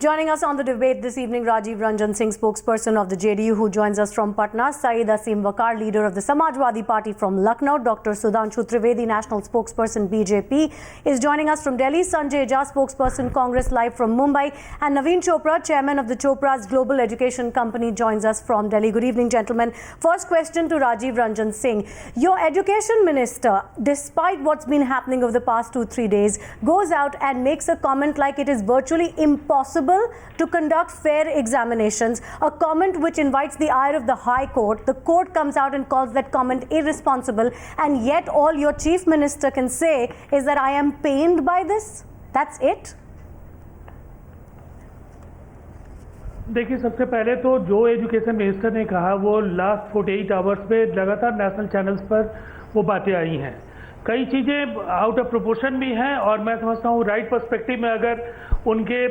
Joining us on the debate this evening, Rajiv Ranjan Singh, spokesperson of the JDU, who joins us from Patna, Saeed Asim Waqar, leader of the Samajwadi Party from Lucknow, Dr. Sudhanshu Trivedi, national spokesperson BJP, is joining us from Delhi, Sanjay Jha, spokesperson Congress live from Mumbai, and Naveen Chopra, chairman of the Chopra's Global Education Company, joins us from Delhi. Good evening, gentlemen. First question to Rajiv Ranjan Singh. Your education minister, despite what's been happening over the past 2-3 days, goes out and makes a comment like it is virtually impossible to conduct fair examinations, a comment which invites the ire of the High Court. The court comes out and calls that comment irresponsible, and yet all your chief minister can say is that I am pained by this. That's it. देखिए, सबसे पहले तो जो education minister ने कहा वो last 48 hours में लगातार नेशनल चैनल्स पर वो बातें आई हैं। कई चीज़ें आउट ऑफ प्रोपोर्शन भी हैं और मैं समझता हूँ राइट पर्सपेक्टिव में अगर उनके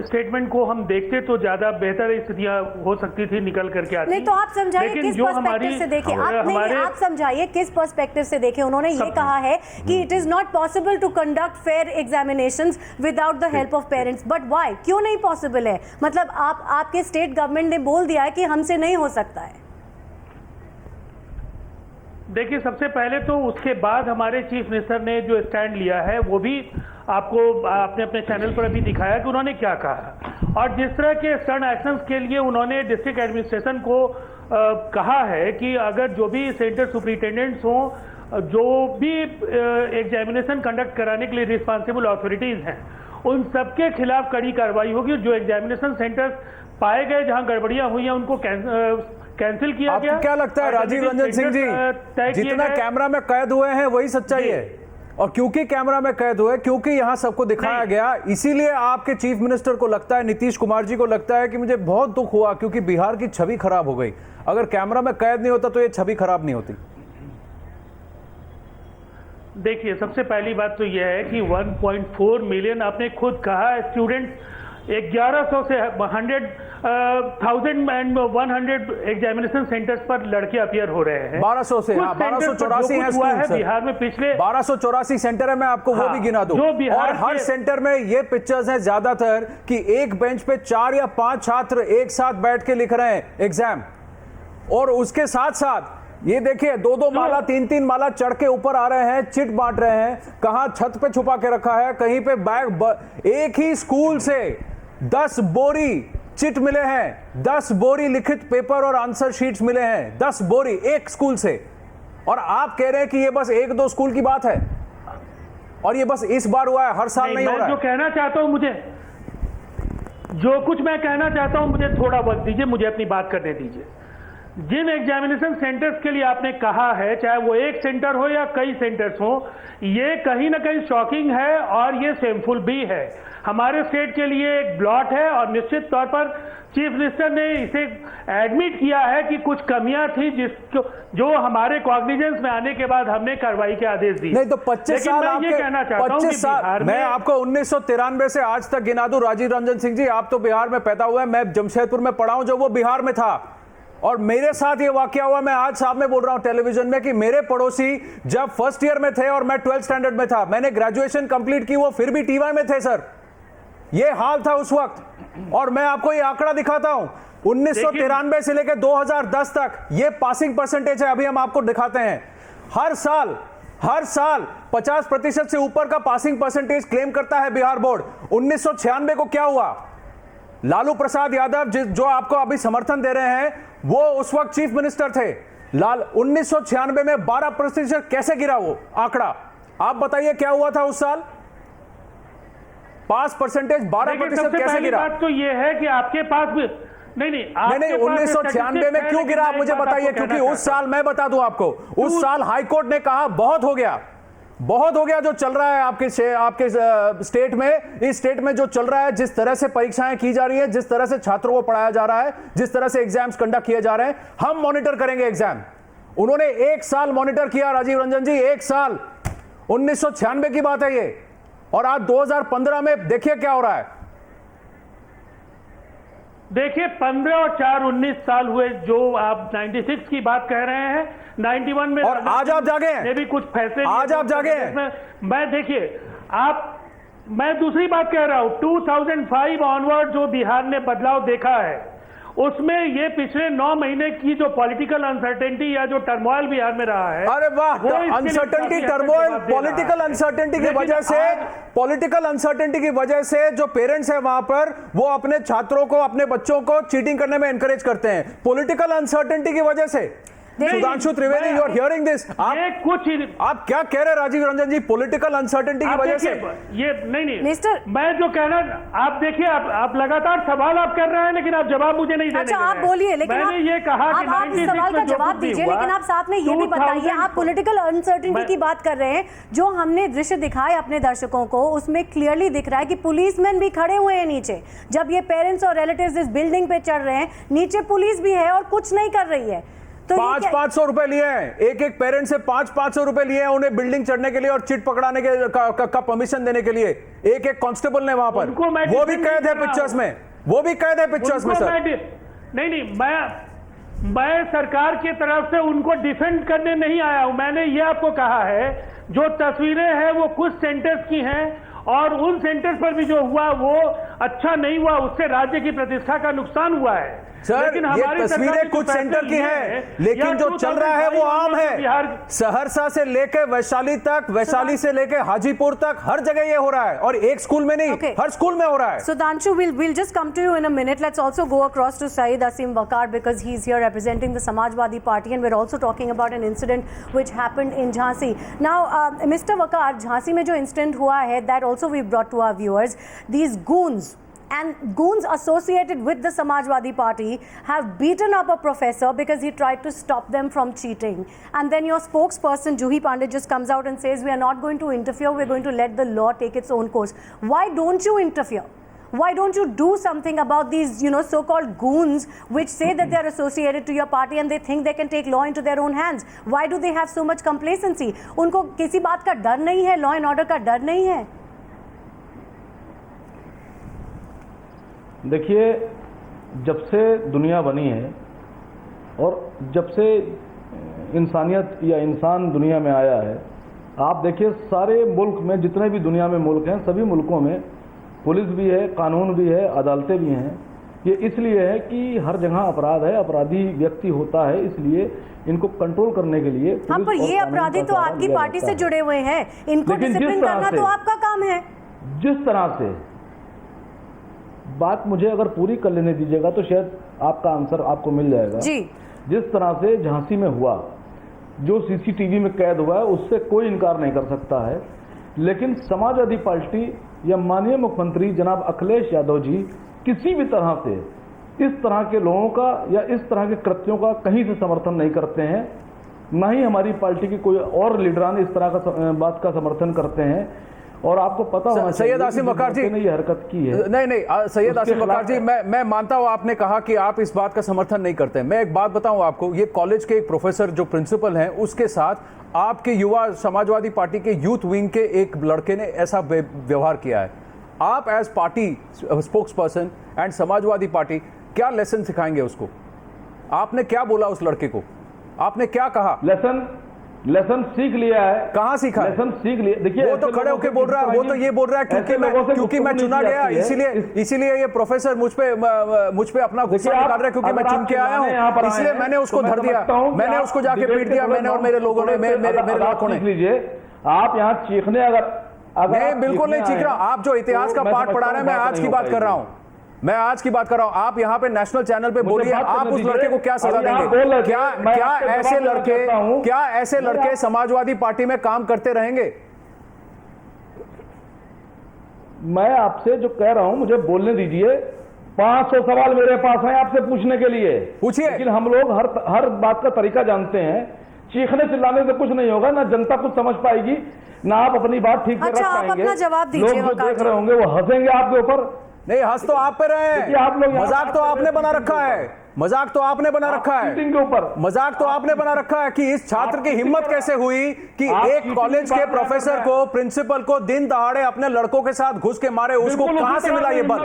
स्टेटमेंट को हम देखते तो ज़्यादा बेहतर स्थितियाँ हो सकती थी निकल करके आती। नहीं तो आप समझाइए किस पर्सपेक्टिव से देखें। आप समझाइए किस पर्सपेक्टिव से देखें। उन्होंने ये कहा है कि it is not possible to conduct fair examinations without the help of parents. But why, क्यों नहीं पॉसिबल है? मतलब आपके स्टेट गवर्नमेंट ने बोल दिया है कि हमसे नहीं हो सकता है। देखिए, सबसे पहले तो उसके बाद हमारे चीफ मिनिस्टर ने जो स्टैंड लिया है वो भी आपको आपने अपने चैनल पर अभी दिखाया कि उन्होंने क्या कहा, और जिस तरह के स्टर्न एक्शंस के लिए उन्होंने डिस्ट्रिक्ट एडमिनिस्ट्रेशन को कहा है कि अगर जो भी सेंटर सुपरिटेंडेंट्स हों, जो भी एग्जामिनेशन कंडक्ट कराने के लिए रिस्पॉन्सिबल अथॉरिटीज़ हैं, उन सबके खिलाफ कड़ी कार्रवाई होगी। जो एग्जामिनेशन सेंटर्स पाए गए जहां गड़बड़ियां हुई हैं उनको कैंसिल किया गया। आपको क्या लगता है राजीव रंजन सिंह जी, जितना कैमरा में कैद हुए हैं वही सच्चाई है? और क्योंकि कैमरा में कैद हुए, क्योंकि यहां सबको दिखाया गया, इसीलिए आपके चीफ मिनिस्टर को लगता है, नीतीश कुमार जी को लगता है कि मुझे बहुत दुख हुआ क्योंकि बिहार की छवि खराब हो गई। अगर कैमरा में कैद नहीं होता तो ये छवि खराब नहीं होती। देखिए, सबसे पहली बात तो यह है कि 1.4 मिलियन आपने खुद कहा स्टूडेंट 1100 से 1,100 एग्जामिनेशन सेंटर्स पर लड़के अपीयर हो रहे हैं। 1200 से 1284 है बिहार में पिछले 1284 सेंटर है। मैं आपको वो भी गिना दूं। और हर सेंटर में ये पिक्चर्स हैं ज्यादातर कि एक बेंच पे 4 या 5 छात्र एक साथ बैठ के लिख रहे हैं एग्जाम, और उसके साथ साथ ये देखिए 2-2 माला 3-3 माला चढ़ के ऊपर आ रहे हैं, चिट बांट रहे हैं। कहां छत पे छुपा के रखा है, कहीं पे बैग। एक ही स्कूल से 10 बोरी चिट मिले हैं, 10 बोरी लिखित पेपर और आंसर शीट्स मिले हैं, 10 बोरी एक स्कूल से। और आप कह रहे हैं कि ये बस 1-2 स्कूल की बात है और ये बस इस बार हुआ है, हर साल नहीं हो रहा है। जो कहना चाहता हूं, जो कुछ मैं कहना चाहता हूं, मुझे थोड़ा वक्त दीजिए, मुझे अपनी बात करने दीजिए। जिन एग्जामिनेशन सेंटर्स के लिए आपने कहा है, चाहे वो एक सेंटर हो या कई सेंटर्स हो, ये कहीं ना कहीं शॉकिंग है और ये शेमफुल भी है। हमारे स्टेट के लिए एक ब्लॉट है और निश्चित तौर पर चीफ मिनिस्टर ने इसे एडमिट किया है कि कुछ कमियां थी जो हमारे कॉग्निजेंस में आने के बाद हमने कार्रवाई के आदेश दिए। नहीं तो 25 साल आपके, ये कहना चाहता हूं कि बिहार में, मैं आपको 1993 से आज तक गिना दूं राजीव रंजन सिंह जी, आप तो बिहार में पैदा हुए हैं, मैं जमशेदपुर में पढ़ा हूं जो वो बिहार में था, और मेरे साथ ये वाकया हुआ। मैं आज सामने बोल रहा हूं टेलीविजन में कि मेरे पड़ोसी जब फर्स्ट ईयर में थे और मैं 12th स्टैंडर्ड में था, मैंने ग्रेजुएशन कंप्लीट की, वो फिर भी टीवाई में थे सर। ये हाल था उस वक्त। और मैं आपको ये आंकड़ा दिखाता हूं, 1993 से लेकर 2010 तक ये पासिंग परसेंटेज है। अभी हम आपको दिखाते हैं। हर साल 50% से ऊपर का पासिंग परसेंटेज क्लेम करता है बिहार बोर्ड। 1996 को क्या हुआ? लालू प्रसाद यादव जो आपको अभी समर्थन दे रहे हैं, वो उस वक्त चीफ मिनिस्टर थे। 1996 में 12% कैसे गिरा वो आंकड़ा? आप बताइए क्या हुआ था उस साल? पास परसेंटेज 12% कैसे गिरा? बात तो ये है कि आपके पास भी नहीं 1996 में क्यों गिरा आप मुझे बताइए, क्योंकि उस साल मैं बता दूं आपको, उस साल हाईकोर्ट ने कहा बहुत हो गया जो चल रहा है आपके स्टेट में। इस स्टेट में जो चल रहा है, जिस तरह से परीक्षाएं की जा रही है, जिस तरह से छात्रों को पढ़ाया जा रहा है, जिस तरह से एग्जाम्स कंडक्ट किए जा रहे हैं, हम मॉनिटर करेंगे एग्जाम। उन्होंने 1 साल मॉनिटर किया राजीव रंजन जी, 1 साल। 1996 की बात है ये, और आज 2015 में देखिए क्या हो रहा है। देखिए 15 और 4 19 साल हुए। जो आप 96 की बात कह रहे हैं, 91 में, और आज आप जागे हैं, भी कुछ फैसले आज आप जागे हैं। मैं देखिए, आप मैं दूसरी बात कह रहा हूं, 2005 ऑनवर्ड जो बिहार ने बदलाव देखा है, उसमें ये पिछले 9 महीने की जो पॉलिटिकल अनसर्टेनिटी या जो टर्मोइल बिहार में रहा है, अरे वाह, अनसर्टेनिटी, टर्मोइल, पॉलिटिकल अनसर्टेनिटी की वजह से जो पेरेंट्स है वहां पर, वो अपने छात्रों को, अपने बच्चों को चीटिंग करने में एनकरेज करते हैं, पॉलिटिकल अनसर्टेनिटी की वजह से। Sudhanshu Trivedi, you are hearing this, आप क्या कह रहे हैं राजीव रंजन जी, पॉलिटिकल अनसर्टेनिटी की वजह से? ये नहीं, मैं जो कहना, आप देखिए, आप लगातार सवाल आप कर रहे हैं, लेकिन आप जवाब मुझे नहीं दे रहे हैं। अच्छा, आप बोलिए, लेकिन मैंने ये कहा कि आप इस सवाल का जवाब दीजिए, लेकिन आप साथ में ये भी बताइए, आप पॉलिटिकल अनसर्टेनिटी की बात कर रहे हैं, जो हमने दृश्य दिखाए अपने दर्शकों को, उसमें क्लियरली दिख रहा है कि पुलिसमैन भी खड़े हुए हैं नीचे, जब ये पेरेंट्स और रिलेटिव्स इस बिल्डिंग पे चढ़ रहे हैं, नीचे पुलिस भी है और कुछ नहीं कर रही है। तो 500 रुपए लिए हैं, एक पेरेंट से 500 रुपए लिए हैं उन्हें बिल्डिंग चढ़ने के लिए और चिट पकड़ाने के का परमिशन देने के लिए। एक कांस्टेबल ने वहां पर, वो भी कैद है पिक्चर्स में, वो भी कैद है पिक्चर्स में सर। नहीं, मैं सरकार की तरफ से उनको डिफेंड करने नहीं आया हूं। मैंने ये आपको कहा है, जो तस्वीरें हैं वो कुछ सेंटर्स की हैं, और उन सेंटर्स पर भी जो हुआ वो अच्छा नहीं हुआ, उससे राज्य की प्रतिष्ठा का नुकसान हुआ है। सर, लेकिन ये तस्वीरें कुछ सेंटर की हैं, लेकिन जो चल रहा है वो आम है। सहरसा से लेके वैशाली तक, वैशाली से लेके हाजीपुर तक, हर जगह ये हो रहा है, और एक स्कूल में नहीं, हर स्कूल में हो रहा है। Sudhanshu, we'll just come to you in a minute. Let's also go across to Saeed Asim Waqar, because he's here representing the Samajwadi Party, and we're also talking about an incident which happened in Jhansi. Now, Mr. Waqar, Jhansi में जो incident हुआ है, that also we brought to our viewers. These goons and goons associated with the Samajwadi Party have beaten up a professor because he tried to stop them from cheating. And then your spokesperson Juhi Pandey just comes out and says, we are not going to interfere, we're going to let the law take its own course. Why don't you interfere? Why don't you do something about these, so-called goons which say that they are associated to your party and they think they can take law into their own hands? Why do they have so much complacency? उनको किसी बात का डर नहीं है, law and order का डर नहीं है? देखिए, जब से दुनिया बनी है और जब से इंसानियत या इंसान दुनिया में आया है, आप देखिए सारे मुल्क में, जितने भी दुनिया में मुल्क हैं, सभी मुल्कों में पुलिस भी है, कानून भी है, अदालतें भी हैं। ये इसलिए है कि हर जगह अपराध है, अपराधी व्यक्ति होता है, इसलिए इनको कंट्रोल करने के लिए। हाँ, पर ये अपराधी तो आपकी पार्टी से जुड़े हुए हैं, इनको डिसिप्लिन करना तो आपका काम है। जिस तरह से बात मुझे अगर पूरी कर लेने दीजिएगा तो शायद आपका आंसर आपको मिल जाएगा जी। जिस तरह से झांसी में हुआ, जो सीसीटीवी में कैद हुआ है, उससे कोई इनकार नहीं कर सकता है। लेकिन समाजवादी पार्टी या माननीय मुख्यमंत्री जनाब अखिलेश यादव जी किसी भी तरह से इस तरह के लोगों का या इस तरह के कृत्यों का कहीं से समर्थन नहीं करते हैं। न ही हमारी पार्टी के कोई और लीडरान इस तरह का बात का समर्थन करते हैं। और आपको पता होना चाहिए सैयद आसिम वकार जी ने ये हरकत की है। नहीं, सैयद आसिम वकार जी, मैं मानता हूं आपने कहा कि आप इस बात का समर्थन नहीं करते। मैं एक बात बताऊं आपको, ये कॉलेज के एक प्रोफेसर जो प्रिंसिपल हैं, उसके साथ आपके युवा समाजवादी पार्टी के यूथ विंग के एक लड़के ने ऐसा व्यवहार किया है। आप as party spokesperson and Samajwadi party क्या लेसन सिखाएंगे उसको? आपने क्या बोला उस लड़के को? आपने क्या कहा? लेसन सीख लिया है। कहां सीखा? लेसन सीख लिया। देखिए, वो तो खड़े होकर बोल रहा है, वो तो ये बोल रहा है क्योंकि मैं चुना गया, इसीलिए ये प्रोफेसर मुझ पे अपना गुस्सा निकाल रहा है, क्योंकि मैं चुन के आया हूं, इसलिए मैंने उसको धर दिया, मैंने उसको जाके पीट दिया, मैंने और मेरे लोगों ने, मेरे लड़कों ने। लीजिए, आप यहाँ चीखने अगर नहीं, बिल्कुल नहीं चीख रहा। आप जो इतिहास का पाठ पढ़ा रहे हैं, मैं आज की बात कर रहा हूं, आप यहाँ पे नेशनल चैनल पे बोलिए, आप उस लड़के को क्या सजा देंगे? क्या ऐसे लड़के समाजवादी पार्टी में काम करते रहेंगे? मैं आपसे जो कह रहा हूं, मुझे बोलने दीजिए। 500 सवाल मेरे पास हैं आपसे पूछने के लिए। पूछिए। लेकिन हम लोग हर बात का तरीका जानते हैं। चीखने चिल्लाने से कुछ नहीं होगा, ना जनता कुछ समझ पाएगी, ना आप अपनी बात ठीक से रख पाएंगे। लोग जो देख रहे होंगे वो हंसेंगे आपके ऊपर। नहीं, हंस तो आप पे रहे हैं, मजाक तो आपने बना रखा है, मजाक तो आपने बना रखा है कि इस छात्र की हिम्मत कैसे हुई कि एक कॉलेज के प्रोफेसर को, प्रिंसिपल को दिन दहाड़े अपने लड़कों के साथ घुस के मारे। उसको कहां से मिला ये बल?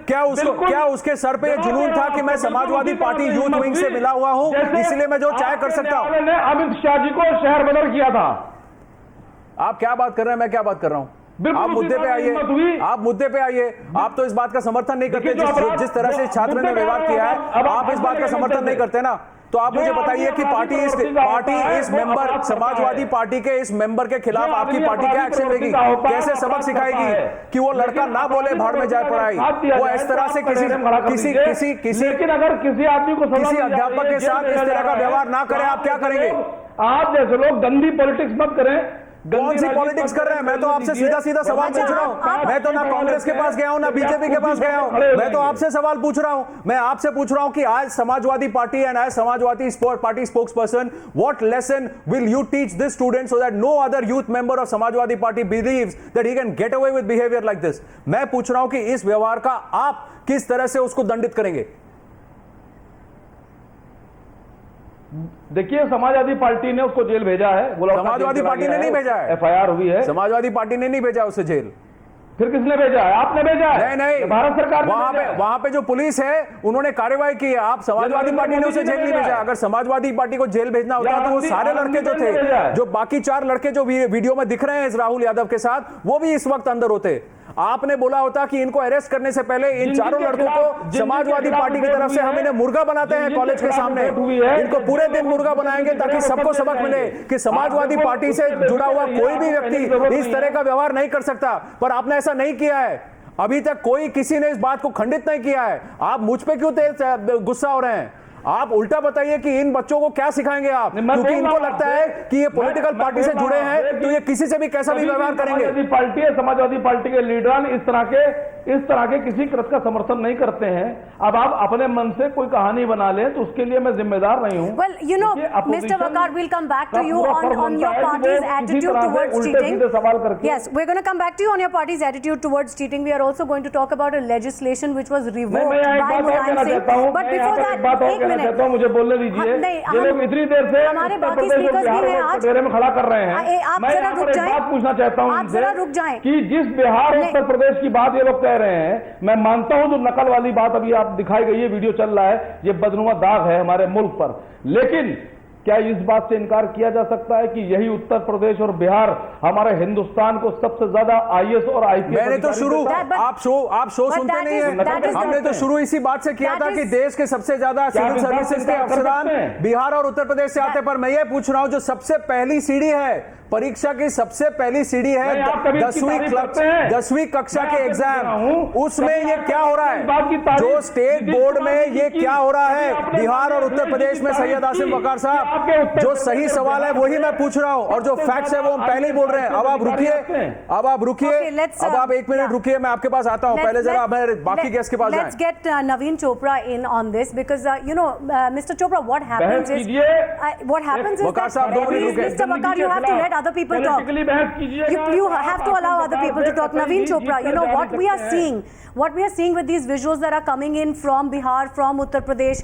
क्या उसके सर पे जुनून था कि मैं समाजवादी पार्टी यूथ विंग से मिला हुआ हूं, इसलिए मैं जो चाहे कर सकता हूं? अमित शाह जी को शहर बदर किया था। आप क्या बात कर रहे हैं, मैं क्या बात कर रहा हूं? आप मुद्दे पे आइए, आप मुद्दे पे आइए। आप तो इस बात का समर्थन नहीं करते जिस तरह से छात्र ने व्यवहार किया है, आप इस बात का समर्थन नहीं करते ना। तो आप मुझे बताइए कि पार्टी इस मेंबर, समाजवादी पार्टी के इस मेंबर के खिलाफ आपकी पार्टी क्या एक्शन लेगी? कैसे सबक सिखाएगी कि वो लड़का ना बोले भाड़ में जाए पढ़ाई? वो इस तरह से किसी लेकिन अगर किसी आदमी को किसी अध्यापक के साथ इस तरह का व्यवहार ना करें, आप क्या करेंगे? आप जैसे लोग गंदी पॉलिटिक्स मत करें। कौन सी पॉलिटिक्स कर रहे हैं? मैं तो आपसे सीधा सीधा सवाल पूछ रहा हूं। मैं तो ना कांग्रेस के पास गया हूं, ना बीजेपी के पास गया हूं। मैं तो आपसे सवाल पूछ रहा हूं। मैं आपसे पूछ रहा हूं कि आज समाजवादी पार्टी एंड आज Samajwadi party spokesperson, what lesson will you teach this student so that no other youth member of Samajwadi party believes that he can get away with behaviour like this? मैं पूछ रहा हूं कि इस व्यवहार का आप किस तरह से उसको दंडित करेंगे? देखिए, समाजवादी पार्टी ने उसको जेल भेजा है। समाजवादी पार्टी ने नहीं भेजा है, एफआईआर हुई है। समाजवादी पार्टी ने नहीं भेजा उसे जेल। फिर किसने भेजा है? आपने भेजा है। नहीं, भारत सरकार। वहां पे जो पुलिस है उन्होंने कार्रवाई की है। आप समाजवादी पार्टी ने उसे जेल नहीं भेजा। अगर समाजवादी पार्टी को जेल भेजना होता तो वो सारे लड़के जो थे, जो बाकी 4 लड़के जो वीडियो में दिख रहे हैं इस राहुल यादव के साथ, वो भी इस वक्त अंदर होते। आपने बोला होता कि इनको अरेस्ट करने से पहले इन 4 लड़कों को समाजवादी पार्टी की तरफ से हम इन्हें मुर्गा बनाते हैं कॉलेज के सामने, इनको पूरे दिन मुर्गा बनाएंगे ताकि सबको सबक मिले कि समाजवादी पार्टी से जुड़ा हुआ कोई भी व्यक्ति इस तरह का व्यवहार नहीं कर सकता। पर आपने ऐसा नहीं किया है। अभी तक कोई किसी ने इस बात को खंडित नहीं किया है। आप मुझ पे क्यों तेज गुस्सा हो रहे हैं? आप उल्टा बताइए कि इन बच्चों को क्या सिखाएंगे आप, क्योंकि इनको लगता है कि ये पॉलिटिकल पार्टी से जुड़े हैं तो ये किसी से भी कैसा भी व्यवहार करेंगे। पार्टी है, समाजवादी पार्टी के लीडर इस तरह के किसी कृत्य का समर्थन नहीं करते हैं। अब आप अपने मन से कोई कहानी बना लें तो उसके लिए मैं जिम्मेदार नहीं हूं। Well, you know, Mr. Waqar, we'll come back to you on your party's attitude towards cheating. Yes, we're going to come back to you on your party's attitude towards cheating. We are also going to talk about a legislation which was revoked by Mulayam Singh. But before that, एक minute, मुझे बोलने दीजिए। ये लोग इतनी देर से हमारे बाकी स्पीकर्स भी हैं आज में खड़ा कर रहे हैं। आप जरा रुक जाएं। बात पूछना चाहता हूं, आप जरा रुक जाएं कि जिस बिहार उत्तर प्रदेश की बात ये लोग कह रहे हैं, मैं मानता हूं जो नकल वाली बात अभी आप दिखाई गई है, वीडियो चल रहा है, ये बदनुमा दाग है हमारे मुल्क पर। लेकिन क्या इस बात से इनकार किया जा सकता है कि यही उत्तर प्रदेश और बिहार हमारे हिंदुस्तान को सबसे ज्यादा आईएएस और आईपीएस? मैंने तो शुरू, आप शो सुनते नहीं है। हमने तो शुरू इसी बात से किया था कि देश के सबसे ज्यादा सिविल सर्विसेज के अफसरान बिहार और उत्तर प्रदेश से आते। पर मैं ये पूछ रहा हूं, जो सबसे पहली सीढ़ी है परीक्षा की, सबसे पहली सीढ़ी है 10वीं कक्षा के एग्जाम, उसमें ये क्या हो रहा है? जो स्टेट बोर्ड में ये क्या हो रहा है बिहार और उत्तर प्रदेश में? सैयद आसिम वकार साहब, जो सही सवाल है वही मैं पूछ रहा हूं और जो फैक्ट्स है वो हम पहले ही बोल रहे हैं। अब आप रुकिए, अब आप 1 मिनट रुकिए, मैं आपके पास आता हूं। पहले जरा मैं बाकी गेस्ट के पास जाएं। Let's get Naveen Chopra in on this because Mr. Chopra, what happens is वकार साहब 2 मिनट रुके। Mr. Waqar, you have to let other people talk. You have to allow other people to talk. Naveen Chopra, you know what we are seeing with these visuals that are coming in from Bihar, from Uttar Pradesh,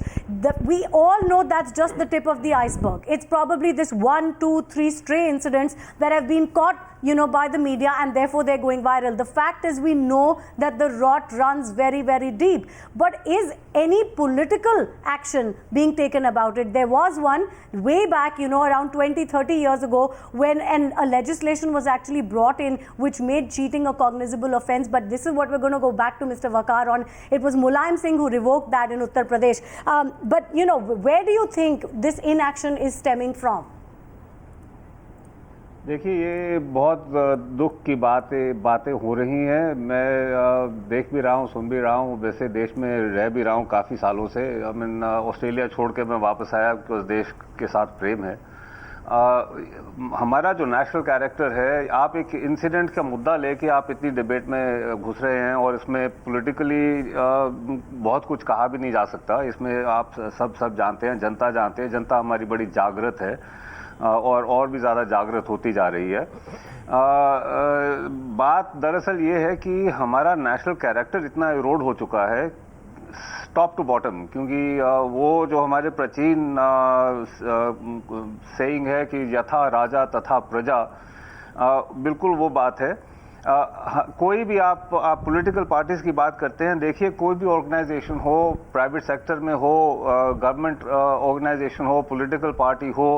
we all know that's just the tip of the iceberg. It's probably this 1, 2, 3 stray incidents that have been caught, by the media, and therefore they're going viral. The fact is, we know that the rot runs very, very deep. But is any political action being taken about it? There was one way back, around 20, 30 years ago, when a legislation was actually brought in which made cheating a cognizable offense. But this is what we're going to go back to Mr. Waqar on. It was Mulayam Singh who revoked that in Uttar Pradesh. But, where do you think this inaction is stemming from? देखिए, ये बहुत दुख की बातें हो रही हैं। मैं देख भी रहा हूँ, सुन भी रहा हूँ, वैसे देश में रह भी रहा हूँ काफ़ी सालों से। ऑस्ट्रेलिया छोड़ के मैं वापस आया क्योंकि उस देश के साथ प्रेम है। हमारा जो नेशनल कैरेक्टर है, आप एक इंसिडेंट का मुद्दा लेके आप इतनी डिबेट में घुस रहे हैं और इसमें पॉलिटिकली बहुत कुछ कहा भी नहीं जा सकता। इसमें आप सब जानते हैं, जनता जानते हैं, जनता हमारी बड़ी जागृत है और भी ज़्यादा जागृत होती जा रही है। बात दरअसल ये है कि हमारा नेशनल कैरेक्टर इतना इरोड हो चुका है टॉप टू बॉटम, क्योंकि वो जो हमारे प्राचीन सेइंग है कि यथा राजा तथा प्रजा, बिल्कुल वो बात है। कोई भी आप पॉलिटिकल पार्टीज की बात करते हैं, देखिए कोई भी ऑर्गेनाइजेशन हो, प्राइवेट सेक्टर में हो, गवर्नमेंट ऑर्गेनाइजेशन हो, पॉलिटिकल पार्टी हो,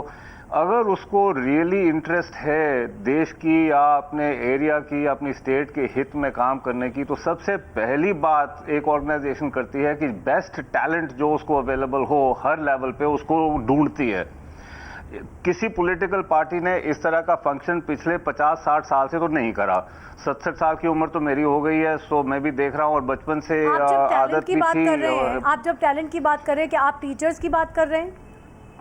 अगर उसको रियली इंटरेस्ट है देश की या अपने एरिया की या अपनी स्टेट के हित में काम करने की, तो सबसे पहली बात एक ऑर्गेनाइजेशन करती है कि बेस्ट टैलेंट जो उसको अवेलेबल हो हर लेवल पे उसको ढूंढती है। किसी पॉलिटिकल पार्टी ने इस तरह का फंक्शन पिछले 50-60 साल से तो नहीं करा। 67 साल की उम्र तो मेरी हो गई है, सो मैं भी देख रहा हूँ और बचपन से आदत भी थी। आप जब टैलेंट की बात कर रहे हैं, क्या आप टीचर्स की बात कर रहे हैं?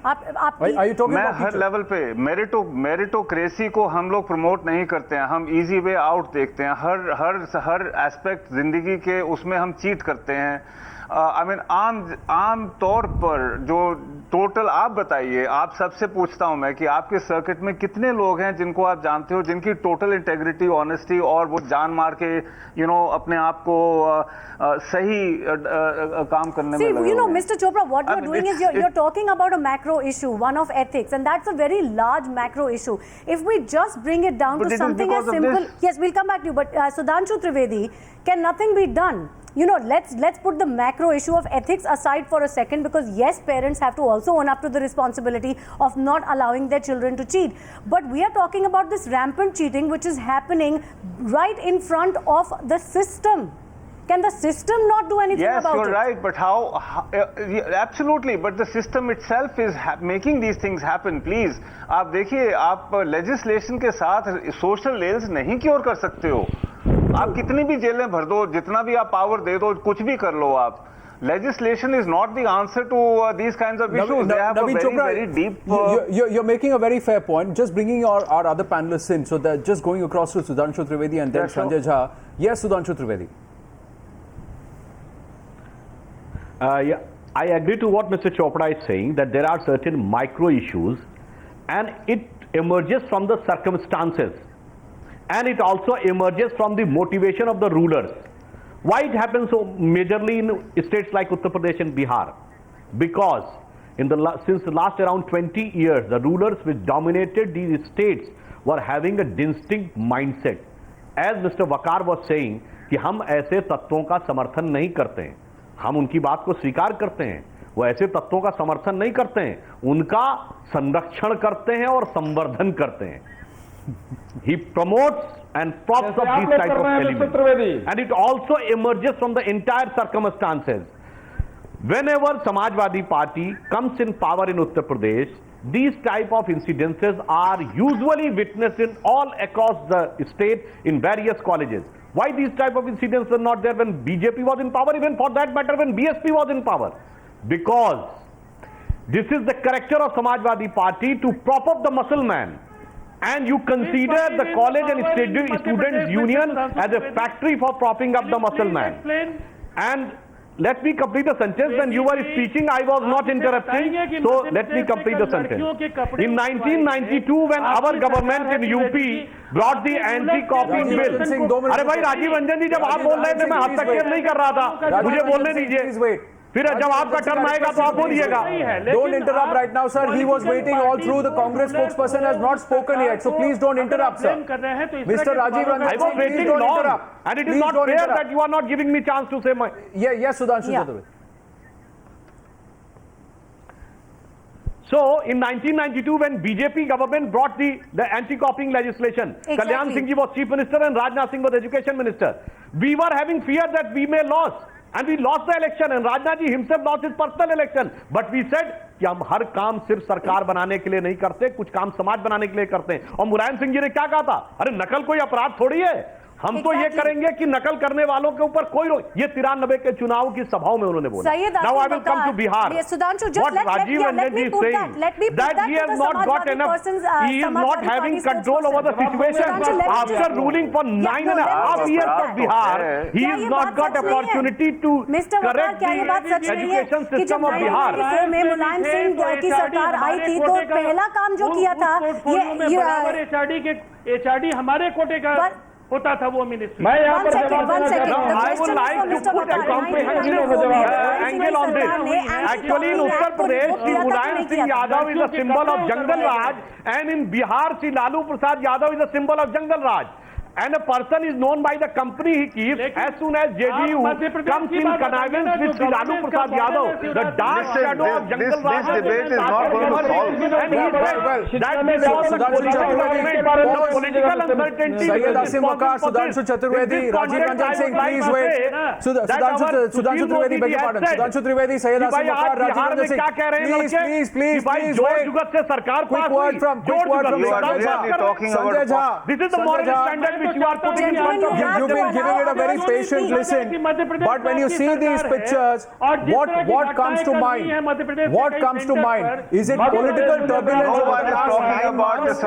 मैं हर लेवल पे मेरिटोक्रेसी को हम लोग प्रमोट नहीं करते हैं, हम इजी वे आउट देखते हैं। हर एस्पेक्ट जिंदगी के उसमें हम चीट करते हैं। आई मीन आम तौर पर जो टोटल आप बताइए, आप सबसे पूछता हूं मैं कि आपके सर्किट में कितने लोग हैं जिनको आप जानते हो जिनकी टोटल इंटेग्रिटी, ऑनेस्टी और वो जान मार के अपने आप को सही काम करने में लगे। Mr. Chopra, what you're doing is you're talking about a macro issue, one of ethics, and that's a very large macro issue. If we just bring it down to something as simple, yes, we'll come back to you. But Sudhanshu Trivedi, can nothing be done? Let's put the macro issue of ethics aside for a second, because yes, parents have to also own up to the responsibility of not allowing their children to cheat. But we are talking about this rampant cheating which is happening right in front of the system. Can the system not do anything about it? Yes, you're right, but how absolutely, but the system itself is making these things happen. Please, आप देखिए, आप legislation के साथ social ills नहीं cure कर सकते हो। आप कितनी भी जेलें भर दो, जितना भी आप पावर दे दो, कुछ भी कर लो आप। Legislation is not the answer to these kinds of issues. They have a very deep. You're making a very fair point. Just bringing our other panelists in, so that just going across to Sudhanshu Trivedi and then Sanjay Jha. Yes, Sudhanshu Trivedi. Yeah, I agree to what Mr. Chopra is saying, that there are certain micro issues and it emerges from the circumstances and it also emerges from the motivation of the rulers. Why it happens so majorly in states like Uttar Pradesh and Bihar? Because since the last around 20 years, the rulers which dominated these states were having a distinct mindset. As Mr. Waqar was saying, कि हम ऐसे तत्वों का समर्थन नहीं करते हैं, हम उनकी बात को स्वीकार करते हैं, वो ऐसे तत्वों का समर्थन नहीं करते हैं, उनका संरक्षण करते हैं और संवर्धन करते हैं. He promotes and props up these type of elements, and it also emerges from the entire circumstances. Whenever Samajwadi Party comes in power in Uttar Pradesh, these type of incidences are usually witnessed in all across the state in various colleges. Why these type of incidents were not there when BJP was in power, even for that matter when BSP was in power? Because this is the character of Samajwadi Party to prop up the muscle man. And you consider the college and students union as a factory for propping up the muscle man. And let me complete the sentence. When you were speaking, I was not interrupting. So let me complete the sentence. In 1992, when our government in UP brought the anti-copying bill. अरे भाई राजीव रंजन जी, जब आप बोल रहे थे मैं हस्तक्षेप नहीं कर रहा था, मुझे बोलने दीजिए. फिर जब आपका टर्म आएगा तो आप बोलिएगा. Don't interrupt right now, sir. He was waiting all through. The Congress spokesperson has not spoken yet, so please don't interrupt, sir. Mr. Rajiv Ranjan, I was waiting long, and it is not fair that you are not giving me chance to say my. Yes, Sudhanshu. Yeah. So, in 1992, when BJP government brought the anti-copying legislation, exactly. Kalyan Singh ji was chief minister and Rajnath Singh was education minister. We were having fear that we may lose. And we lost the election, and Rajnath ji himself lost his personal election. But we said कि हम हर काम सिर्फ सरकार बनाने के लिए नहीं करते, कुछ काम समाज बनाने के लिए करते हैं. और मुलायम सिंह जी ने क्या कहा था? अरे नकल कोई अपराध थोड़ी है, हम तो ये करेंगे कि नकल करने वालों के ऊपर कोई ये 93 के चुनाव की सभाओं में उन्होंने बोला. Now I will come to Bihar. What Rajiv Ranjan ji is saying that he has not got enough, he is not having control over the situation. After ruling for 9.5 years of Bihar, he has not got opportunity to correct the education system of Bihar. में मुलायम सिंह की सरकार आई थी तो पहला काम जो किया था ये HRD हमारे कोटे का होता था वो मिनिस्ट्री. मैं यहाँ पर I would like to put a comprehensive angle on this. Actually, in Uttar Pradesh, Shri Mulayam Singh Yadav is a symbol of Jungle Raj, and in Bihar, Shri Lalu Prasad Yadav is a symbol of Jungle Raj. and a person is known by the company he keeps, as soon as JDU comes in connivance with Lalu Prasad Yadav, the dark shadow of Jungle this debate is not going to solve. And he said that this was a political uncertainty. Syed Asim Waqar, Sudhanshu Chaturvedi, Rajiv Ranjan Singh, please wait. Sudhanshu Trivedi, beg your pardon. Sudhanshu Trivedi, Syed Asim Waqar, Rajiv Ranjan Singh, please wait. Quick word from Sanjay Jha. This is the moral standard which you are putting in front of you. You've been giving it a very patient listen, but when you see these pictures, what comes to mind? What comes to mind? Is it political turbulence over the last 9 months?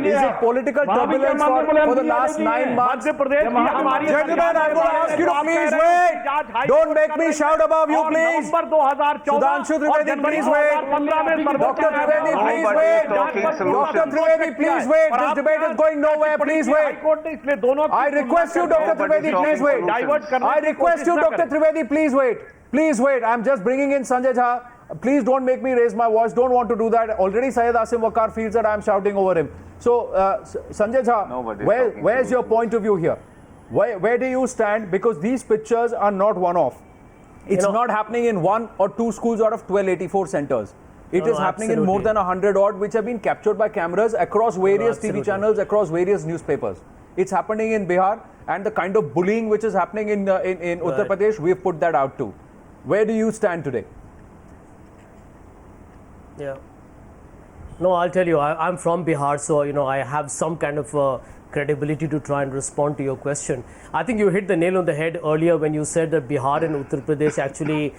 Is it political turbulence for the last 9 months? Gentlemen, I'm going to ask you to please wait. Don't make me shout above you, please. Sudhanshu Trivedi, please wait. Dr. Trivedi, please wait. Dr. Trivedi, please wait. This debate is going nowhere. Please wait. I request you, Dr. Trivedi, please wait. I request you, Dr. Trivedi, please wait. Please wait. I'm just bringing in Sanjay Jha. Please don't make me raise my voice. Don't want to do that. Already Syed Asim Waqar feels that I'm shouting over him. So, Sanjay Jha, where's your point of view here? Where do you stand? Because these pictures are not one-off. It's not happening in 1 or 2 schools out of 1284 centers. It is happening in more than 100 odd, which have been captured by cameras across various TV channels, across various newspapers. It's happening in Bihar, and the kind of bullying which is happening in Uttar Pradesh, we've put that out too. Where do you stand today? Yeah. No, I'll tell you, I'm from Bihar, so I have some kind of credibility to try and respond to your question. I think you hit the nail on the head earlier when you said that Bihar and Uttar Pradesh actually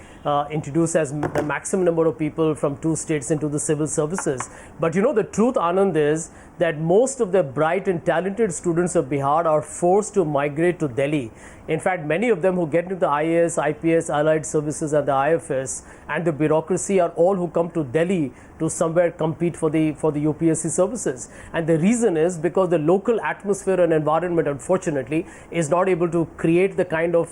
introduced as the maximum number of people from 2 states into the civil services. But the truth, Anand, is that most of the bright and talented students of Bihar are forced to migrate to Delhi. In fact, many of them who get into the IAS, IPS, allied services and the IFS and the bureaucracy are all who come to Delhi to somewhere compete for the UPSC services. And the reason is because the local atmosphere and environment, unfortunately, is not able to create the kind of,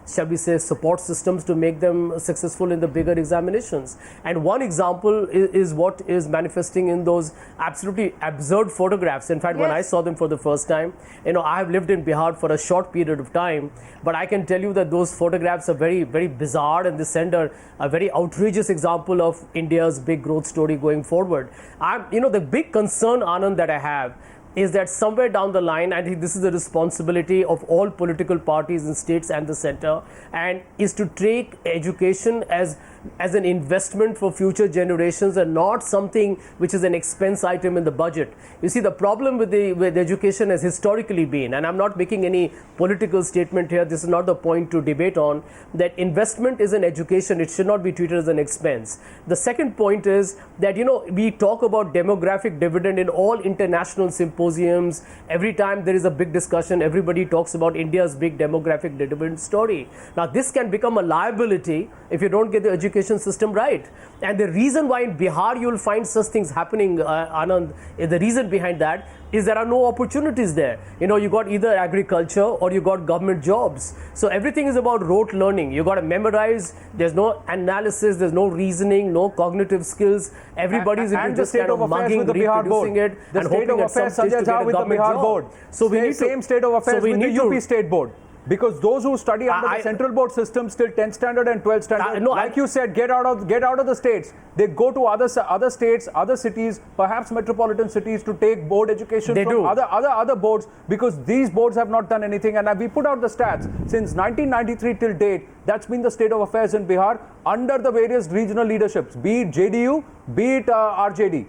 shall we say, support systems to make them successful in the bigger examinations. And one example is what is manifesting in those absolutely absurd photographs. In fact, when I saw them for the first time, I have lived in Bihar for a short period of time, but I can tell you that those photographs are very, very bizarre, and they send a very outrageous example of India's big growth story going forward. The big concern, Anand, that I have is that somewhere down the line, I think this is the responsibility of all political parties in states and the center, and is to take education as an investment for future generations and not something which is an expense item in the budget. You see, the problem with education has historically been, and I'm not making any political statement here, this is not the point to debate on, that investment is in education, it should not be treated as an expense. The second point is that, we talk about demographic dividend in all international symposiums. Every time there is a big discussion, everybody talks about India's big demographic dividend story. Now, this can become a liability if you don't get the education system right. And the reason why in Bihar you will find such things happening, Anand, the reason behind that is there are no opportunities there. You got either agriculture or you got government jobs. So everything is about rote learning. You got to memorize. There's no analysis. There's no reasoning. No cognitive skills. Everybody's into this kind of mugging, reproducing it, and hoping at some stage to get a government job. So we need same state of affairs with the UP State Board. Because those who study under the central board system, still 10th standard and 12th standard, like you said, get out of the states. They go to other states, other cities, perhaps metropolitan cities, to take board education from other boards, because these boards have not done anything. And we put out the stats since 1993 till date. That's been the state of affairs in Bihar under the various regional leaderships, be it JDU, be it RJD.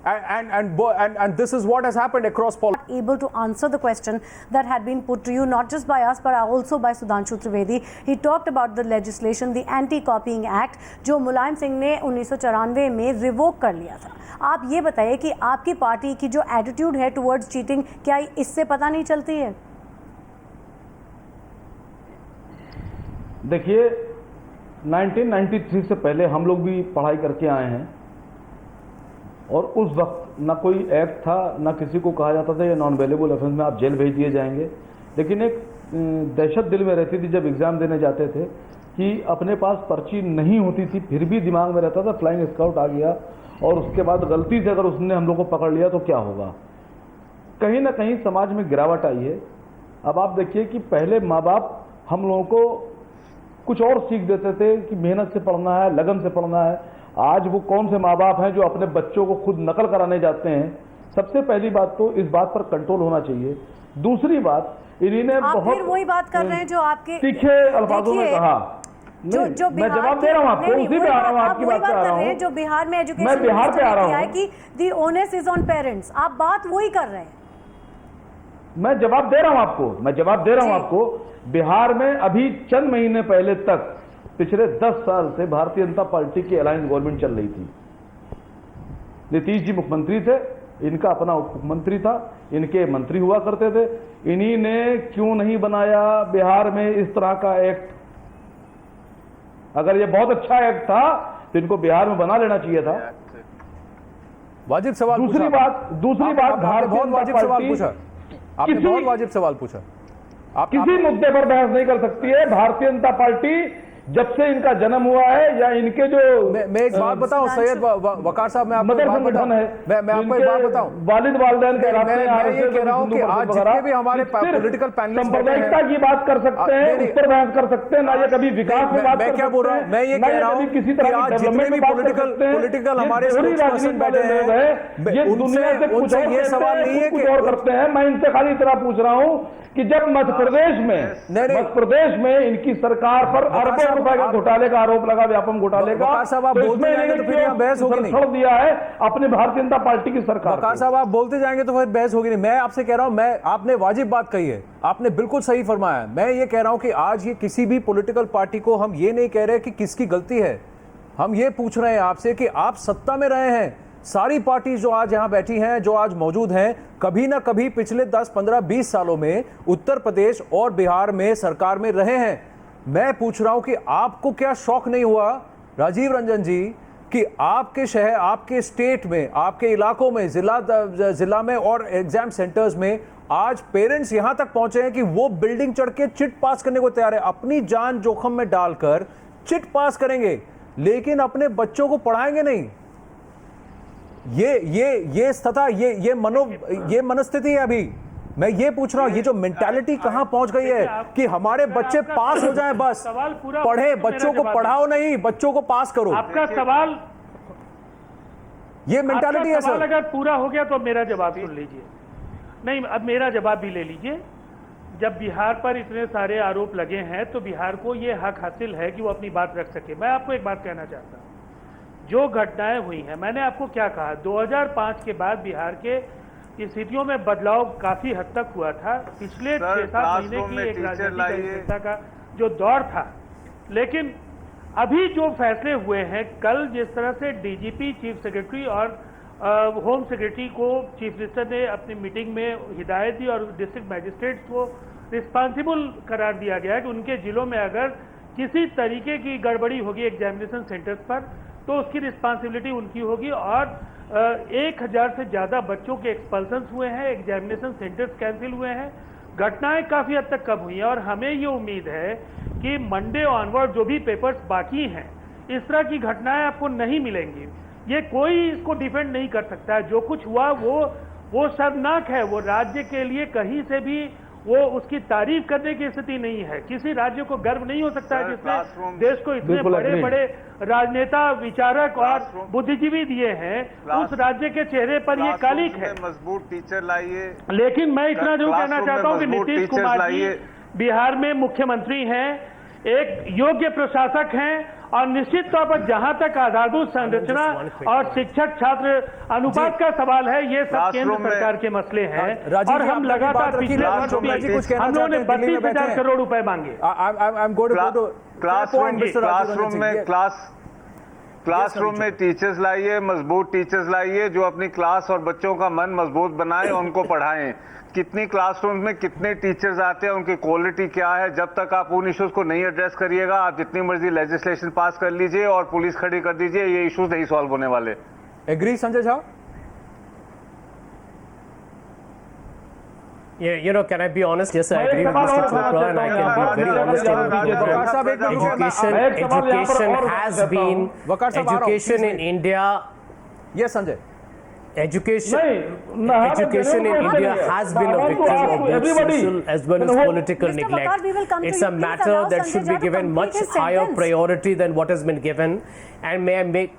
And this is what has happened across politics. Able to answer the question that had been put to you, not just by us, but also by Sudhanshu Trivedi. He talked about the legislation, the Anti-Copying Act, जो मुलायम सिंह ने 1994 में revoke कर लिया था. आप ये बताइए कि आपकी पार्टी की जो एटीट्यूड है टुवर्ड्स चीटिंग, क्या इससे पता नहीं चलती है? देखिए, 1993 से पहले हम लोग भी पढ़ाई करके आए हैं, और उस वक्त ना कोई एक्ट था, ना किसी को कहा जाता था ये नॉन अवेलेबल ऑफेंस में आप जेल भेज दिए जाएंगे. लेकिन एक दहशत दिल में रहती थी जब एग्ज़ाम देने जाते थे कि अपने पास पर्ची नहीं होती थी, फिर भी दिमाग में रहता था फ्लाइंग स्काउट आ गया और उसके बाद गलती से अगर उसने हम लोग को पकड़ लिया तो क्या होगा. कहीं ना कहीं समाज में गिरावट आई है. अब आप देखिए कि पहले माँ बाप हम लोगों को कुछ और सीख देते थे कि मेहनत से पढ़ना है, लगन से पढ़ना है। आज वो कौन से माँ बाप हैं जो अपने बच्चों को खुद नकल कराने जाते हैं? सबसे पहली बात तो इस बात पर कंट्रोल होना चाहिए। दूसरी बात, इन्होंने बहुत फिर वही बात कर रहे हैं जो आपके तीखे अल्फाजों में कहा। जो मैं जवाब दे रहा हूं आपको, उसी पे आ रहा हूं, आपकी बात पे आ रहा हूं। जो बिहार में एजुकेशन मैं बिहार पे आ रहा हूं कि दी ओनस इज ऑन पेरेंट्स, आप बात वही कर रहे हैं। मैं जवाब दे रहा हूं आपको। बिहार में अभी चंद महीने पहले तक, पिछले 10 साल से भारतीय जनता पार्टी की अलायंस गवर्नमेंट चल रही थी। नीतीश जी मुख्यमंत्री थे, इनका अपना उप मुख्यमंत्री था, इनके मंत्री हुआ करते थे। इन्हीं ने क्यों नहीं बनाया बिहार में इस तरह का एक्ट? अगर ये बहुत अच्छा एक्ट था तो इनको बिहार में बना लेना चाहिए था। वाजिब सवाल। दूसरी बात भारतीय जनता पार्टी आपने बहुत वाजिब सवाल पूछा। किसी मुद्दे पर बहस नहीं कर सकती है भारतीय जनता पार्टी। जब से इनका जन्म हुआ है या इनके जो मैं एक बात बताऊं सैयद वकार साहब, मैं आपको मदर संगठन है, मैं आपको एक बात बताऊं, वालिद वालिदैन के रास्ते मैं ये कह रहा हूं कि आज जितने भी हमारे पॉलिटिकल पैनलिस्ट सांप्रदायिकता की बात कर सकते हैं, उस पर बहस कर सकते हैं, ना ये कभी विकास में बात कर सकते हैं। मैं ये कह रहा हूं किसी कि आज जितने भी पॉलिटिकल हमारे स्पोक्सपर्सन बैठे हैं, ये दुनिया से कुछ और ये सवाल नहीं है कुछ और करते हैं। मैं इनसे खाली इतना पूछ रहा हूं कि जब मध्य प्रदेश में इनकी सरकार पर अरबों रुपए के घोटाले का आरोप लगा, व्यापम घोटाले का, तो इसमें बहस होगी नहीं। छोड़ दिया है अपनी भारतीय जनता पार्टी की सरकार। वकार साहब आप बोलते जाएंगे तो फिर बहस होगी नहीं। मैं आपसे कह रहा हूं, आपने वाजिब बात कही है, आपने बिल्कुल सही फरमाया। मैं ये कह रहा हूं कि आज ये किसी भी पॉलिटिकल पार्टी को हम ये नहीं कह रहे कि किसकी गलती है, हम ये पूछ रहे हैं आपसे कि आप सत्ता में रहे हैं। सारी पार्टी जो आज यहां बैठी हैं, जो आज मौजूद हैं, कभी ना कभी पिछले 10, 15, 20 सालों में उत्तर प्रदेश और बिहार में सरकार में रहे हैं। मैं पूछ रहा हूं कि आपको क्या शौक नहीं हुआ राजीव रंजन जी कि आपके शहर, आपके स्टेट में, आपके इलाकों में, जिला में और एग्जाम सेंटर्स में आज पेरेंट्स यहां तक पहुंचे हैं कि वो बिल्डिंग चढ़ के चिट पास करने को तैयार है, अपनी जान जोखिम में डालकर चिट पास करेंगे, लेकिन अपने बच्चों को पढ़ाएंगे नहीं। ये मनस्थिति है। अभी मैं ये पूछ रहा हूं, ये जो मेंटालिटी कहां पहुंच गई है कि हमारे बच्चे पास हो जाएं, बस पढ़े, बच्चों को पढ़ाओ नहीं, बच्चों को पास करो। आपका सवाल, ये मेंटालिटी है सर। अगर पूरा हो गया तो मेरा जवाब सुन लीजिए। नहीं, अब मेरा जवाब भी ले लीजिए। जब बिहार पर इतने सारे आरोप लगे हैं तो बिहार को ये हक हासिल है कि वो अपनी बात रख सके। मैं आपको एक बात कहना चाहता हूं, जो घटनाएं हुई हैं, मैंने आपको क्या कहा, 2005 के बाद बिहार के स्थितियों में बदलाव काफी हद तक हुआ था। पिछले 6-7 महीने की एक राजनीतिक अनिश्चितता का जो दौर था, लेकिन अभी जो फैसले हुए हैं, कल जिस तरह से डीजीपी, चीफ सेक्रेटरी और होम सेक्रेटरी को चीफ मिनिस्टर ने अपनी मीटिंग में हिदायत दी और डिस्ट्रिक्ट मैजिस्ट्रेट्स को रिस्पॉन्सिबल करार दिया गया कि उनके जिलों में अगर किसी तरीके की गड़बड़ी होगी एग्जामिनेशन सेंटर्स पर तो उसकी रिस्पॉन्सिबिलिटी उनकी होगी। और 1000 से ज्यादा बच्चों के एक्सपल्सन्स हुए हैं, एग्जामिनेशन सेंटर्स कैंसिल हुए हैं, घटनाएं काफी हद तक कम हुई हैं। और हमें ये उम्मीद है कि मंडे ऑनवर्ड जो भी पेपर्स बाकी हैं, इस तरह की घटनाएं आपको नहीं मिलेंगी। ये कोई इसको डिफेंड नहीं कर सकता है। जो कुछ हुआ वो शर्मनाक है। वो राज्य के लिए कहीं से भी वो उसकी तारीफ करने की स्थिति नहीं है। किसी राज्य को गर्व नहीं हो सकता है जिसने देश को इतने बड़े बड़े राजनेता, विचारक और बुद्धिजीवी दिए हैं। उस राज्य के चेहरे पर ये कालिक है। मजबूत टीचर लाइए। लेकिन मैं इतना जरूर कहना चाहता हूं कि नीतीश कुमार जी बिहार में मुख्यमंत्री हैं, एक योग्य प्रशासक हैं और निश्चित तौर पर जहां तक आधारभूत संरचना और शिक्षक छात्र अनुपात का सवाल है, ये सब केंद्र सरकार के मसले हैं। और हम लगातार पिछले वर्ष भी हम लोगों ने 32,000 करोड़ रुपए मांगे। क्लासरूम में टीचर्स लाइए, मजबूत टीचर्स लाइए जो अपनी क्लास और बच्चों का मन मजबूत बनाएं, उनको पढ़ाएं। कितनी क्लासरूम में कितने टीचर्स आते हैं, उनकी क्वालिटी क्या है, जब तक आप उन इश्यूज को नहीं एड्रेस करिएगा, आप जितनी मर्जी लेजिस्लेशन पास कर लीजिए और पुलिस खड़ी कर दीजिए, ये इश्यूज नहीं सॉल्व होने वाले। Agree Sanjay Jha? Can I be honest? Yes, I agree with Mr. Chopra, and I can be very honest on the education has been, education in India. Yes, Sanjay. education नहीं, education in India has been a victim of both everybody. social as well as political Mr. neglect. Waqar, we will come to It's you. a Please matter allow that Sanjay should be Jha to given complete much his higher sentence. priority than what has been given. And may I make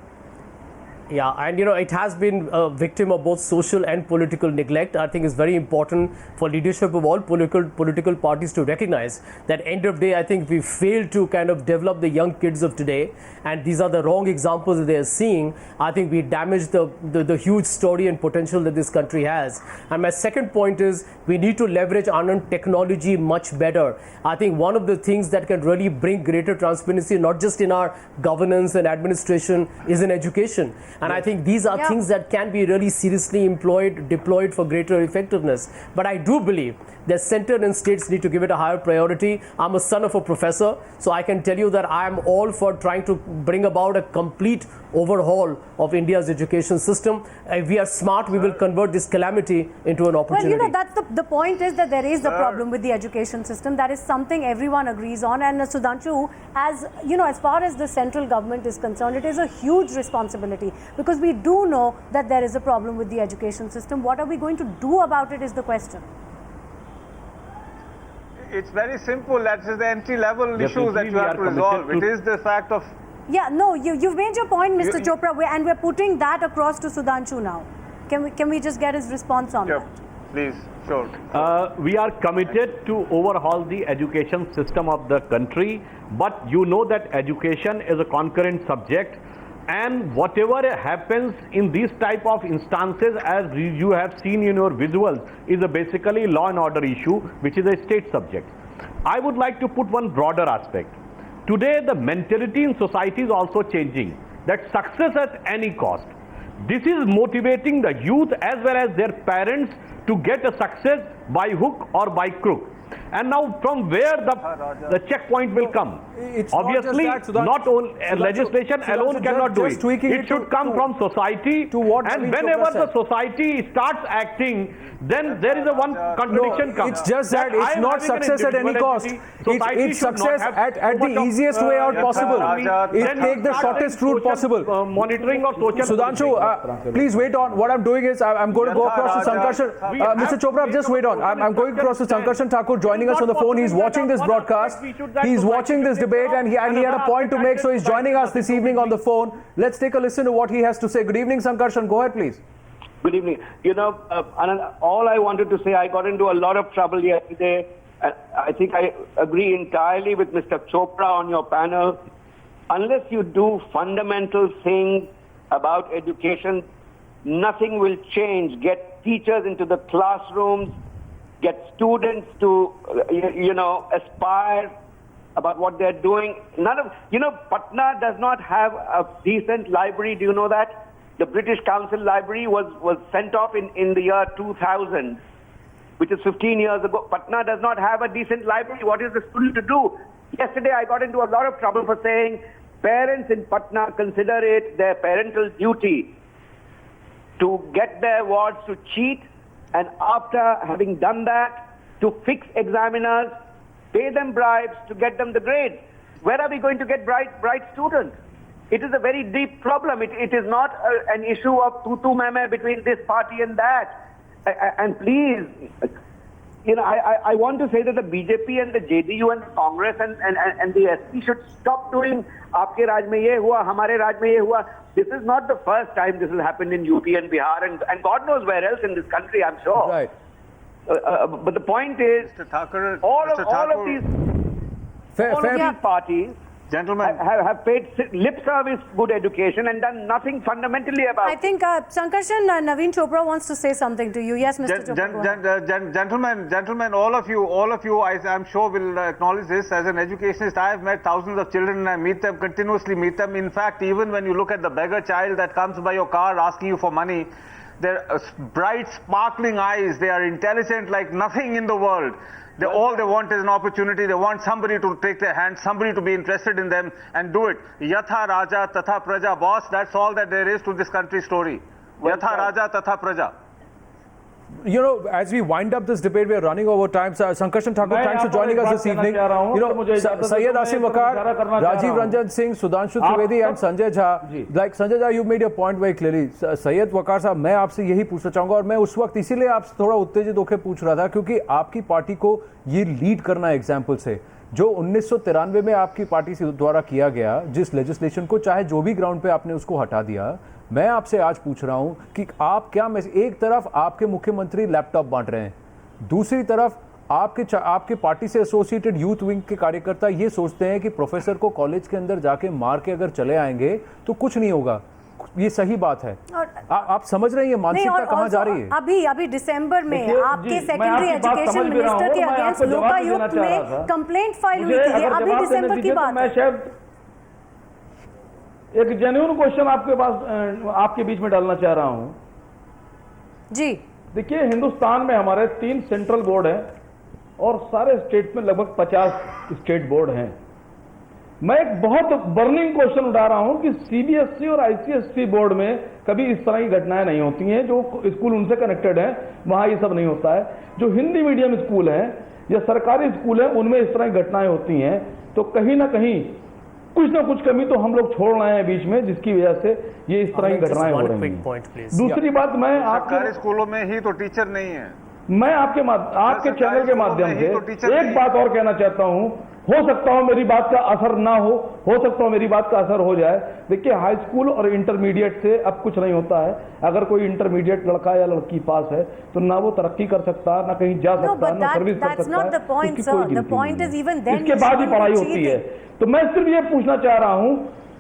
and it has been a victim of both social and political neglect. I think it's very important for leadership of all political parties to recognize that end of day, I think we failed to kind of develop the young kids of today, and these are the wrong examples that they are seeing. I think we damaged the huge story and potential that this country has. And my second point is we need to leverage Anand technology much better. I think one of the things that can really bring greater transparency, not just in our governance and administration, is in education. And I think these are things that can be really seriously deployed for greater effectiveness. But I do believe that center and states need to give it a higher priority. I'm a son of a professor, so I can tell you that I am all for trying to bring about a complete overhaul of India's education system. If we are smart, we will convert this calamity into an opportunity. Well, that's the point is that there is the problem with the education system. That is something everyone agrees on. And Sudhanshu, as far as the central government is concerned, it is a huge responsibility, because we do know that there is a problem with the education system. What are we going to do about it is the question. It's very simple. That is the entry-level issues Definitely that you have to resolve. It is the fact of... Yeah, no, you've made your point, Mr. Chopra, and we're putting that across to Sudhanshu now. Can we just get his response on that? Please, sure. We are committed to overhaul the education system of the country, but you know that education is a concurrent subject, and whatever happens in these type of instances, as you have seen in your visuals, is a basically law and order issue, which is a state subject. I would like to put one broader aspect. Today, the mentality in society is also changing, that success at any cost. This is motivating the youth as well as their parents to get a success by hook or by crook. And now from where the checkpoint will come? It's obviously not only legislation alone cannot do it. It should come from society, and whenever the society starts acting, then there is a one contradiction comes. It's just that it's not success at any cost. It's success at the easiest way out possible. It take the shortest route possible. Monitoring or social. Sudhanshu, please wait on. What I'm doing is I'm going to go across to Sankarshan. Mr. Chopra, just wait on. I'm going across to Sankarshan Thakur joining us on the phone. He's watching this broadcast. He's watching this debate, and he had a point to make, so he's joining us this evening on the phone. Let's take a listen to what he has to say. Good evening, Sankarshan. Go ahead, please. Good evening. Anand, all I wanted to say, I got into a lot of trouble yesterday. I think I agree entirely with Mr. Chopra on your panel. Unless you do fundamental things about education, nothing will change. Get teachers into the classrooms, get students to, aspire about what they're doing. Patna does not have a decent library. Do you know that? The British Council Library was sent off in the year 2000, which is 15 years ago. Patna does not have a decent library. What is the student to do? Yesterday I got into a lot of trouble for saying parents in Patna consider it their parental duty to get their wards to cheat, and after having done that, to fix examiners, pay them bribes to get them the grades. Where are we going to get bright students? It is a very deep problem. It is not an issue of tutu meme between this party and that. And please, I want to say that the BJP and the JDU and the Congress and the SP should stop doing aapke raj mein ye hua, hamare raj mein ye hua. This is not the first time this has happened in UP and Bihar and God knows where else in this country, I'm sure. Right. But the point is, all of these parties have paid lip service good education and done nothing fundamentally about it. I think Sankarshan, Naveen Chopra wants to say something to you. Yes, Mr. Chopra. Gentlemen, all of you, I'm sure will acknowledge this. As an educationist, I have met thousands of children and I continuously meet them. In fact, even when you look at the beggar child that comes by your car asking you for money, their bright, sparkling eyes, they are intelligent like nothing in the world. All they want is an opportunity. They want somebody to take their hand, somebody to be interested in them and do it. Yatha Raja Tatha Praja, boss, that's all that there is to this country's story. Yatha Raja Tatha Praja. you know, as we wind up this debate, we are running over time. So, Sankarshan Thakur, thanks for joining us this evening. You know, Syed Asim Waqar, Rajiv Ranjan Singh, Sudhanshu Trivedi and Sanjay Jha. Like Sanjay Jha, you made your point very clearly. Syed Waqar साहब, मैं आपसे यही पूछना चाहूंगा, और मैं उस वक्त इसीलिए आपसे थोड़ा उत्तेजित होकर पूछ रहा था क्योंकि आपकी पार्टी को ये लीड करना है एग्जाम्पल से, जो 1993 में आपकी पार्टी से द्वारा किया गया, जिस लेजिस्लेशन को चाहे जो भी ग्राउंड पे आपने उसको हटा दिया। मैं आपसे आज पूछ रहा हूं कि आप क्या, एक तरफ आपके मुख्यमंत्री लैपटॉप बांट रहे हैं, दूसरी तरफ आपके पार्टी से एसोसिएटेड यूथ विंग के कार्यकर्ता ये सोचते हैं कि प्रोफेसर को कॉलेज के अंदर जाके मार के अगर चले आएंगे तो कुछ नहीं होगा। ये सही बात है। आप समझ रहे हैं ये मानसिकता कहां जा रही है? अभी दिसंबर में आपके सेकेंडरी एजुकेशन मिनिस्टर के अगेंस्ट लोकायुक्त में कंप्लेंट फाइल हुई थी। अभी दिसंबर की बात है। एक जेन्युइन क्वेश्चन आपके पास, आपके बीच में डालना चाह रहा हूं जी। देखिए, हिंदुस्तान में हमारे 3 सेंट्रल बोर्ड हैं और सारे स्टेट में लगभग 50 स्टेट बोर्ड हैं। मैं एक बहुत बर्निंग क्वेश्चन उठा रहा हूं कि सीबीएसई और आईसीएसई बोर्ड में कभी इस तरह की घटनाएं नहीं होती हैं। जो स्कूल उनसे कनेक्टेड है वहां ये सब नहीं होता है। जो हिंदी मीडियम स्कूल हैं या सरकारी स्कूल हैं उनमें इस तरह की घटनाएं होती हैं। तो कहीं ना कहीं कुछ ना कुछ कमी तो हम लोग छोड़ रहे हैं बीच में, जिसकी वजह से ये इस तरह की घटनाएं हो रही हैं। दूसरी बात, मैं सरकारी स्कूलों में ही तो टीचर नहीं है। मैं आपके चैनल के माध्यम से एक बात और कहना चाहता हूं। हो सकता हो मेरी बात का असर ना हो सकता हो मेरी बात का असर हो जाए। देखिए, हाई स्कूल और इंटरमीडिएट से अब कुछ नहीं होता है। अगर कोई इंटरमीडिएट लड़का या लड़की पास है तो ना वो तरक्की कर सकता, ना कहीं जा सकता, ना सर्विस कर सकता है। इसके बाद ही पढ़ाई होती है। तो मैं सिर्फ ये पूछना चाह रहा हूं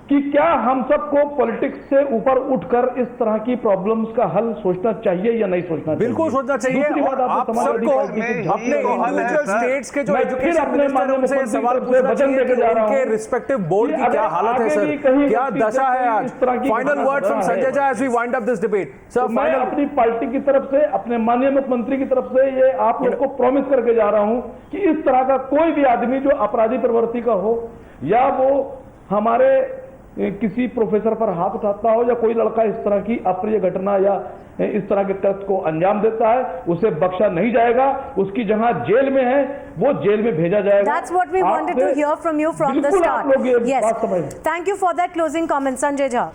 कि क्या हम सबको पॉलिटिक्स से ऊपर उठकर इस तरह की प्रॉब्लम्स का हल सोचना चाहिए या नहीं सोचना चाहिए? बिल्कुल सोचना चाहिए। और आप सबको अपने इंडिविजुअल स्टेट्स के जो एजुकेशन मिनिस्टर हैं उनसे सवाल पूछना चाहिए कि उनके रिस्पेक्टिव बोर्ड की क्या हालत है सर, क्या दशा है आज। Final word from Sanjay Jha as we wind up this debate. Sir, मैं अपनी पार्टी की तरफ से, अपने माननीय मुख्यमंत्री की तरफ से ये आप लोग को प्रॉमिस करके जा रहा हूं कि इस तरह का कोई भी आदमी जो अपराधी प्रवृत्ति का हो या वो हमारे किसी प्रोफेसर पर हाथ उठाता हो या कोई लड़का इस तरह की अप्रिय घटना या इस तरह के कृत्य को अंजाम देता है, उसे बख्शा नहीं जाएगा। उसकी जहां जेल में है वो जेल में भेजा जाएगा। That's what we wanted to hear from you from the start. Yes. Thank you for that closing comment, Sanjay Jha.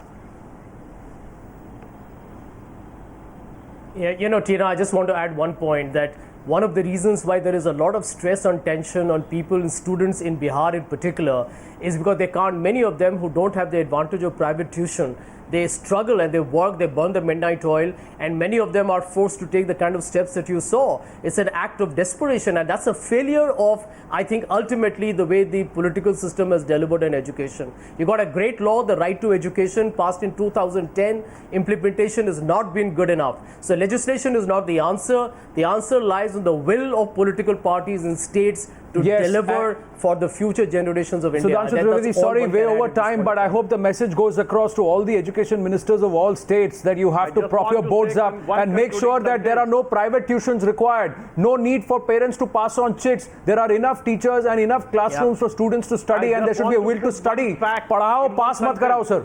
Yeah, you know, Tina, I just want to add one point that one of the reasons why there is a lot of stress and tension on people and students in Bihar in particular is because they can't, many of them who don't have the advantage of private tuition, they struggle and they work, they burn the midnight oil, and many of them are forced to take the kind of steps that you saw. It's an act of desperation, and that's a failure of, I think, ultimately the way the political system has delivered in education. You got a great law, the right to education, passed in 2010. Implementation has not been good enough. So legislation is not the answer. The answer lies in the will of political parties and states to deliver for the future generations of India. Sudhanshu Trivedi, sorry, way over time, but I hope the message goes across to all the education ministers of all states that you have to prop your boards up and make sure that there are no private tuitions required. No need for parents to pass on chits. There are enough teachers and enough classrooms for students to study, and there should be a will to study. Padhao, pass mat karao, sir.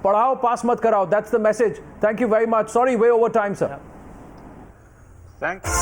Padhao, pass mat karao. That's the message. Thank you very much. Sorry, way over time, sir. Thanks.